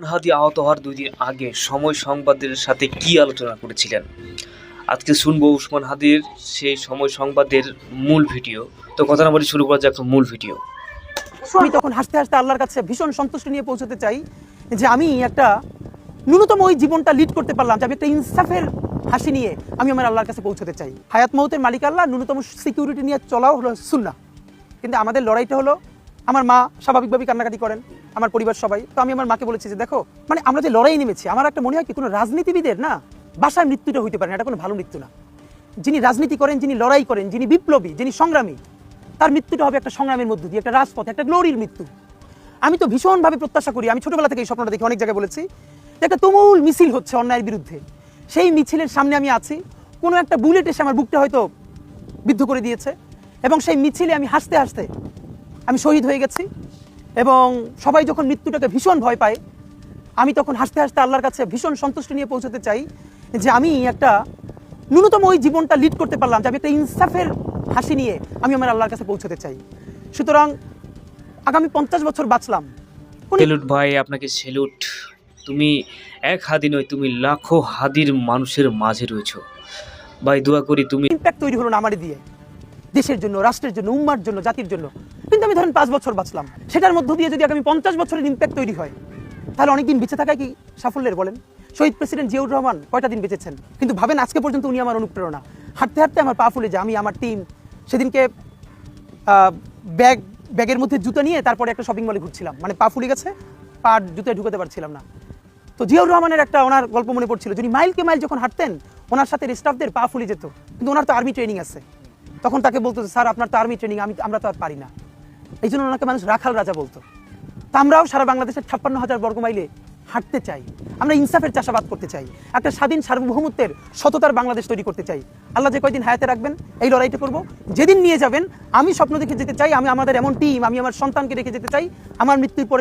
হাদি আহত হওয়ার ২ দিন আগে সময় সংবাদের সাথে কি আলোচনা করেছিলেন? আজকে শুনবো উসমান হাদির সেই সময় সংবাদের মূল ভিডিও। তো কথা না বলে শুরু করা যাক মূল ভিডিও। আমি তখন হাসতে হাসতে আল্লাহর কাছে ভীষণ সন্তুষ্টি নিয়ে পৌঁছতে চাই যে আমি একটা ন্যূনতম ওই জীবনটা লিড করতে পারলাম, যে আমি একটা ইনসাফের হাসি নিয়ে আমি আমার আল্লাহর কাছে পৌঁছতে চাই। হায়াত মৌতের মালিক আল্লাহ, ন্যূনতম সিকিউরিটি নিয়ে চলাও হলো সুন্নাহ। কিন্তু আমাদের লড়াইটা হলো, আমার মা স্বাভাবিকভাবেই কান্নাকাটি করেন, আমার পরিবার সবাই। তো আমি আমার মাকে বলেছি যে দেখো, মানে আমরা যে লড়াই নেমেছি, আমার একটা মনে হয় কি কোনো রাজনীতিবিদের না বাসায় মৃত্যুটা হইতে পারে না, এটা কোনো ভালো মৃত্যু না। যিনি রাজনীতি করেন, যিনি লড়াই করেন, যিনি বিপ্লবী, যিনি সংগ্রামী, তার মৃত্যুটা হবে একটা সংগ্রামের মধ্য দিয়ে, একটা রাজপথ, একটা গ্লোরির মৃত্যু। আমি তো ভীষণভাবে প্রত্যাশা করি, আমি ছোটবেলা থেকে এই স্বপ্নটা দেখি, অনেক জায়গায় বলেছি যে একটা তুমুল মিছিল হচ্ছে অন্যায়ের বিরুদ্ধে, সেই মিছিলের সামনে আমি আছি, কোনো একটা বুলেট এসে আমার বুকটা হয়তো বিদ্ধ করে দিয়েছে, এবং সেই মিছিলে আমি হাসতে হাসতে আমি শহীদ হয়ে গেছি। এবং সবাই যখন মৃত্যুটাকে ভীষণ ভয় পায়, আমি তখন হাসতে হাসতে আল্লাহর কাছে ভীষণ সন্তুষ্টি নিয়ে পৌঁছতে চাই যে আমি একটা ন্যূনতম ওই জীবনটা লিড করতে পারলাম, যে আমি একটা ইনসাফের হাসি নিয়ে আমি আমার আল্লাহর কাছে পৌঁছতে চাই। সুতরাং আগামী 50 বছর বাঁচলাম। সেলুট ভাই, আপনাকে সেলুট। তুমি এক হাদি নয়, তুমি লাখো হাদির মানুষের মাঝে রয়েছো ভাই। দোয়া করি তুমি ইম্প্যাক্ট তৈরি হলো না আমারই দিয়ে, দেশের জন্য, রাষ্ট্রের জন্য, উম্মার জন্য, জাতির জন্য। কিন্তু আমি ধরেন 5 বছর বাঁচলাম, সেটার মধ্য দিয়ে যদি আগামী 50 বছরের ইম্প্যাক্ট তৈরি হয়, তাহলে অনেকদিন বেঁচে থাকায় কি সাফল্যের বলেন? শহীদ প্রেসিডেন্ট জিয়াউর রহমান কয়টা দিন বেঁচেছেন, কিন্তু ভাবেন আজকে পর্যন্ত উনি আমার অনুপ্রেরণা। হাঁটতে হাঁটতে আমার পা ফুলে যায়। আমি আমার টিম সেদিনকে ব্যাগের মধ্যে জুতো নিয়ে তারপরে একটা শপিং মলে ঘুরছিলাম, মানে পা ফুলে গেছে, পা জুতোয় ঢুকাতে পারছিলাম না। তো জিয়াউর রহমানের একটা ওনার গল্প মনে পড়ছিল, যিনি মাইলকে মাইল যখন হাঁটতেন, ওনার সাথে স্টাফদের পা ফুলে যেত, কিন্তু ওনার তো আর্মি ট্রেনিং আছে। তখন তাকে বলতো, স্যার আপনার তো আর্মি ট্রেনিং, আমরা তো আর পারি না। এই জন্য ওনাকে মানুষ রাখাল রাজা বলতো। তা আমরাও সারা বাংলাদেশের 56,000 বর্গ মাইলে হাঁটতে চাই, আমরা ইনসাফের চাষাবাদ করতে চাই, একটা স্বাধীন সার্বভৌমত্বের সততার বাংলাদেশ তৈরি করতে চাই। আল্লাহ যে কয়দিন হায়াতে রাখবেন এই লড়াইটা করব। যেদিন নিয়ে যাবেন, আমি স্বপ্ন দেখে যেতে চাই, আমি আমাদের এমন টিম, আমি আমার সন্তানকে রেখে যেতে চাই, আমার মৃত্যুর পরে